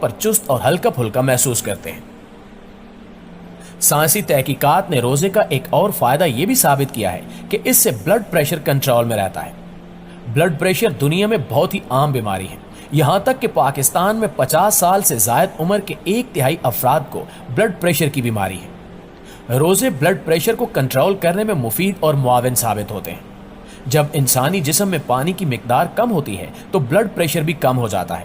پر چست اور ہلکا پھلکا محسوس کرتے ہیں۔ سائنسی تحقیقات نے روزے کا ایک اور فائدہ یہ بھی ثابت کیا ہے کہ اس سے بلڈ پریشر کنٹرول میں رہتا ہے۔ بلڈ پریشر دنیا میں بہت ہی عام بیماری ہے، یہاں تک کہ پاکستان میں 50 سال سے زائد عمر کے 1/3 افراد کو بلڈ پریشر کی بیماری ہے۔ روزے بلڈ پریشر کو کنٹرول کرنے میں مفید اور معاون ثابت ہوتے ہیں۔ جب انسانی جسم میں پانی کی مقدار کم ہوتی ہے تو بلڈ پریشر بھی کم ہو جاتا ہے۔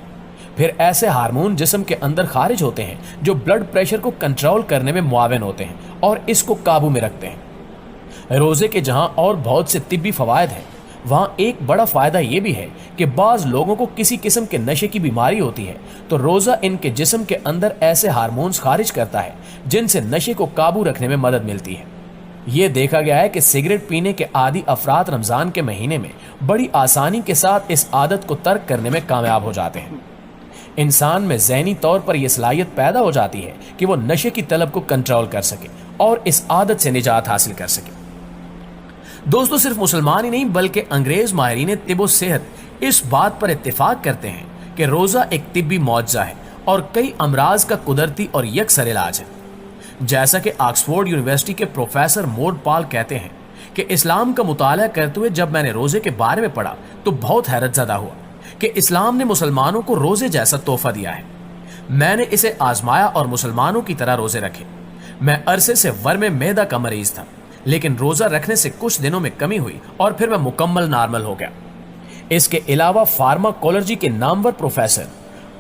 پھر ایسے ہارمون جسم کے اندر خارج ہوتے ہیں جو بلڈ پریشر کو کنٹرول کرنے میں معاون ہوتے ہیں اور اس کو قابو میں رکھتے ہیں۔ روزے کے جہاں اور بہت سے طبی فوائد ہیں، وہاں ایک بڑا فائدہ یہ بھی ہے کہ بعض لوگوں کو کسی قسم کے نشے کی بیماری ہوتی ہے تو روزہ ان کے جسم کے اندر ایسے ہارمونز خارج کرتا ہے جن سے نشے کو قابو رکھنے میں مدد ملتی ہے۔ یہ دیکھا گیا ہے کہ سگریٹ پینے کے عادی افراد رمضان کے مہینے میں بڑی آسانی کے ساتھ اس عادت کو ترک کرنے میں کامیاب ہو جاتے ہیں۔ انسان میں ذہنی طور پر یہ صلاحیت پیدا ہو جاتی ہے کہ وہ نشے کی طلب کو کنٹرول کر سکے اور اس عادت سے نجات حاصل کر سکے۔ دوستو، صرف مسلمان ہی نہیں بلکہ انگریز ماہرین طب و صحت اس بات پر اتفاق کرتے ہیں کہ روزہ ایک طبی معجزہ ہے اور کئی امراض کا قدرتی اور یکسر علاج ہے۔ جیسا کہ آکسفورڈ یونیورسٹی کے پروفیسر مورڈ پال کہتے ہیں کہ اسلام کا مطالعہ کرتے ہوئے جب میں نے روزے کے بارے میں پڑھا تو بہت حیرت زدہ ہوا کہ اسلام نے مسلمانوں کو روزے جیسا تحفہ دیا ہے۔ میں نے اسے آزمایا اور مسلمانوں کی طرح روزے رکھے۔ میں عرصے سے ورم معدہ کا مریض تھا، لیکن روزہ رکھنے سے کچھ دنوں میں کمی ہوئی اور پھر میں مکمل نارمل ہو گیا۔ اس کے علاوہ فارماکولوجی کے نامور پروفیسر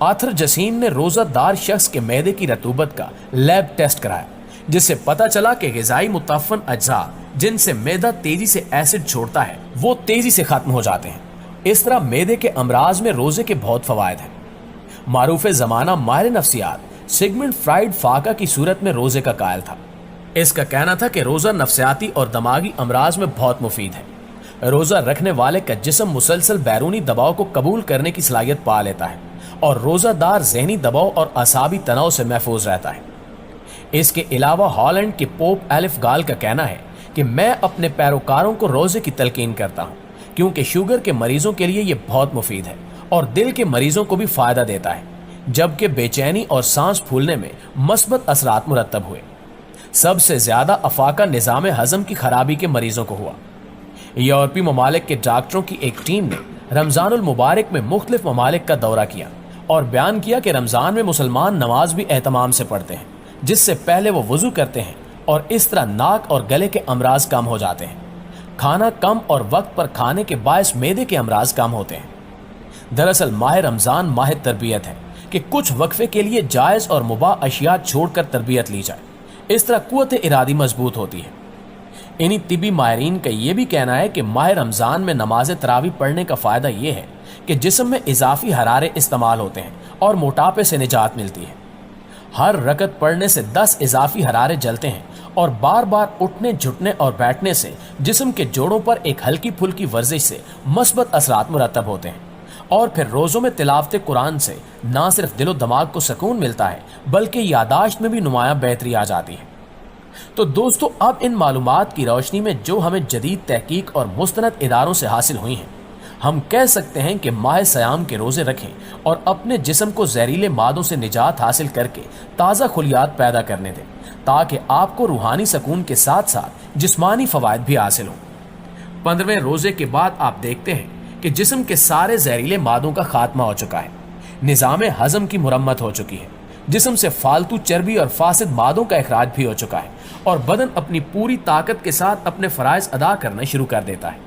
آتھر جسین نے روزہ دار شخص کے معدے کی رطوبت کا لیب ٹیسٹ کرایا، جس سے پتا چلا کہ غذائی متعفن اجزاء جن سے معدہ تیزی سے ایسڈ چھوڑتا ہے وہ تیزی سے ختم ہو جاتے ہیں۔ اس طرح معدے کے امراض میں روزے کے بہت فوائد ہیں۔ معروف زمانہ ماہر نفسیات سگمنڈ فرائڈ فاقہ کی صورت میں روزے کا قائل تھا۔ اس کا کہنا تھا کہ روزہ نفسیاتی اور دماغی امراض میں بہت مفید ہے۔ روزہ رکھنے والے کا جسم مسلسل بیرونی دباؤ کو قبول کرنے کی صلاحیت پا لیتا ہے اور روزہ دار ذہنی دباؤ اور اعصابی تناؤ سے محفوظ رہتا ہے۔ اس کے علاوہ ہالینڈ کے پوپ ایلف گال کا کہنا ہے کہ میں اپنے پیروکاروں کو روزے کی تلقین کرتا ہوں کیونکہ شوگر کے مریضوں کے لیے یہ بہت مفید ہے اور دل کے مریضوں کو بھی فائدہ دیتا ہے، جبکہ بے چینی اور سانس پھولنے میں مثبت اثرات مرتب ہوئے۔ سب سے زیادہ افاقہ نظام ہضم کی خرابی کے مریضوں کو ہوا۔ یورپی ممالک کے ڈاکٹروں کی ایک ٹیم نے رمضان المبارک میں مختلف ممالک کا دورہ کیا اور بیان کیا کہ رمضان میں مسلمان نماز بھی اہتمام سے پڑھتے ہیں، جس سے پہلے وہ وضو کرتے ہیں اور اس طرح ناک اور گلے کے امراض کم ہو جاتے ہیں۔ کھانا کم اور وقت پر کھانے کے باعث معدے کے امراض کم ہوتے ہیں۔ دراصل ماہ رمضان ماہ تربیت ہے کہ کچھ وقفے کے لیے جائز اور مباح اشیاء چھوڑ کر تربیت لی جائے، اس طرح قوت ارادی مضبوط ہوتی ہے۔ انہی طبی ماہرین کا یہ بھی کہنا ہے کہ ماہ رمضان میں نماز تراویح پڑھنے کا فائدہ یہ ہے کہ جسم میں اضافی حرارے استعمال ہوتے ہیں اور موٹاپے سے نجات ملتی ہے۔ ہر رکعت پڑھنے سے 10 اضافی حرارے جلتے ہیں اور بار بار اٹھنے جھٹنے اور بیٹھنے سے جسم کے جوڑوں پر ایک ہلکی پھلکی ورزش سے مثبت اثرات مرتب ہوتے ہیں۔ اور پھر روزوں میں تلاوت قرآن سے نہ صرف دل و دماغ کو سکون ملتا ہے بلکہ یاداشت میں بھی نمایاں بہتری آ جاتی ہے۔ تو دوستو، اب ان معلومات کی روشنی میں جو ہمیں جدید تحقیق اور مستند اداروں سے حاصل ہوئی ہیں، ہم کہہ سکتے ہیں کہ ماہ سیام کے روزے رکھیں اور اپنے جسم کو زہریلے مادوں سے نجات حاصل کر کے تازہ خلیات پیدا کرنے دیں تاکہ آپ کو روحانی سکون کے ساتھ ساتھ جسمانی فوائد بھی حاصل ہوں۔ 15ویں روزے کے بعد آپ دیکھتے ہیں کہ جسم کے سارے زہریلے مادوں کا خاتمہ ہو چکا ہے، نظام ہضم کی مرمت ہو چکی ہے، جسم سے فالتو چربی اور فاسد مادوں کا اخراج بھی ہو چکا ہے اور بدن اپنی پوری طاقت کے ساتھ اپنے فرائض ادا کرنا شروع کر دیتا ہے۔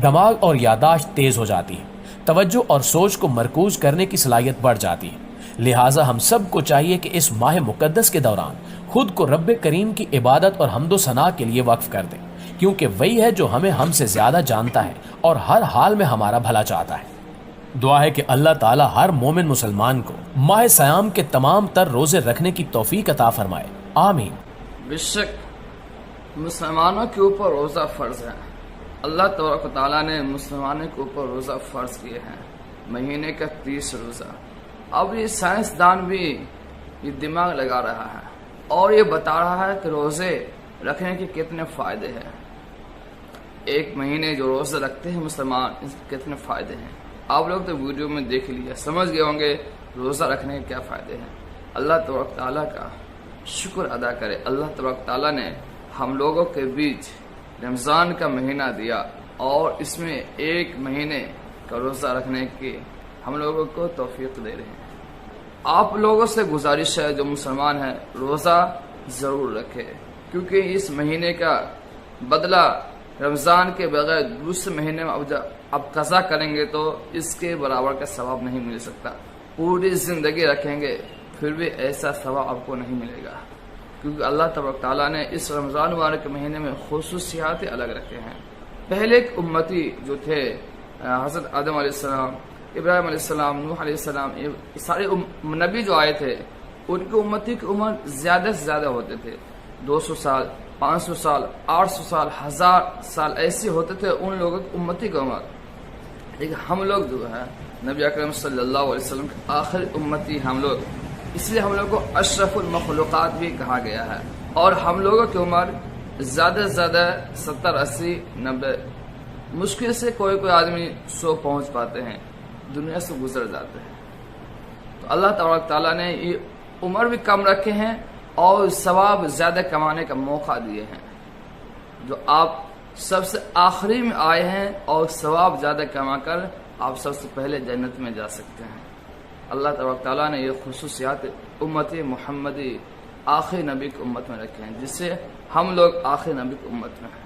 دماغ اور یاداشت تیز ہو جاتی ہے، توجہ اور سوچ کو مرکوز کرنے کی صلاحیت بڑھ جاتی ہے۔ لہٰذا ہم سب کو چاہیے کہ اس ماہ مقدس کے دوران خود کو رب کریم کی عبادت اور حمد و ثنا کے لیے وقف کر دیں، کیونکہ وہی ہے جو ہمیں ہم سے زیادہ جانتا ہے اور ہر حال میں ہمارا بھلا چاہتا ہے۔ دعا ہے کہ اللہ تعالی ہر مومن مسلمان کو ماہ سیام کے تمام تر روزے رکھنے کی توفیق عطا فرمائے، آمین۔ بے شک مسلمانوں کے اوپر روزہ فرض ہے۔ اللہ تبارک و تعالیٰ نے مسلمانوں کے اوپر روزہ فرض کیے ہیں، مہینے کا 30 روزہ۔ اب یہ سائنسدان بھی یہ دماغ لگا رہا ہے اور یہ بتا رہا ہے کہ روزے رکھنے کے کتنے فائدے ہیں۔ ایک مہینے جو روزہ رکھتے ہیں مسلمان، اس کے کتنے فائدے ہیں۔ آپ لوگ تو ویڈیو میں دیکھ لیا، سمجھ گئے ہوں گے روزہ رکھنے کے کیا فائدے ہیں۔ اللہ تبارک تعالیٰ کا شکر ادا کرے، اللہ تبارک تعالیٰ نے ہم لوگوں کے بیچ رمضان کا مہینہ دیا اور اس میں ایک مہینے کا روزہ رکھنے کی ہم لوگوں کو توفیق دے رہے ہیں۔ آپ لوگوں سے گزارش ہے جو مسلمان ہیں روزہ ضرور رکھے، کیونکہ اس مہینے کا بدلہ رمضان کے بغیر دوسرے مہینے میں اب قضا کریں گے تو اس کے برابر کا ثواب نہیں مل سکتا۔ پوری زندگی رکھیں گے پھر بھی ایسا ثواب آپ کو نہیں ملے گا، کیونکہ اللہ تبارک تعالیٰ نے اس رمضان مبارک کے مہینے میں خصوصیات الگ رکھے ہیں۔ پہلے ایک امتی جو تھے حضرت آدم علیہ السلام، ابراہیم علیہ السلام، نوح علیہ السلام، یہ سارے نبی جو آئے تھے ان کی امتی کی عمر زیادہ سے زیادہ ہوتے تھے، 200 سال، 500 سال، 800 سال، 1000 سال ایسے ہوتے تھے ان لوگوں کی امتی کی عمر۔ لیکن ہم لوگ جو ہے نبی اکرم صلی اللہ علیہ وسلم کے آخری امتی ہم لوگ، اس لیے ہم لوگ کو اشرف المخلوقات بھی کہا گیا ہے، اور ہم لوگوں کی عمر زیادہ سے زیادہ 70، 80، 90، مشکل سے کوئی آدمی 100 پہنچ پاتے ہیں، دنیا سے گزر جاتے ہیں۔ تو اللہ تبارک تعالیٰ نے یہ عمر بھی کم رکھے ہیں اور ثواب زیادہ کمانے کا موقع دیے ہیں، جو آپ سب سے آخری میں آئے ہیں اور ثواب زیادہ کما کر آپ سب سے پہلے جنت میں جا سکتے ہیں۔ اللہ تبارک تعالیٰ نے یہ خصوصیات امت محمدی آخری نبی کی امت میں رکھے ہیں، جس سے ہم لوگ آخری نبی کی امت میں ہیں۔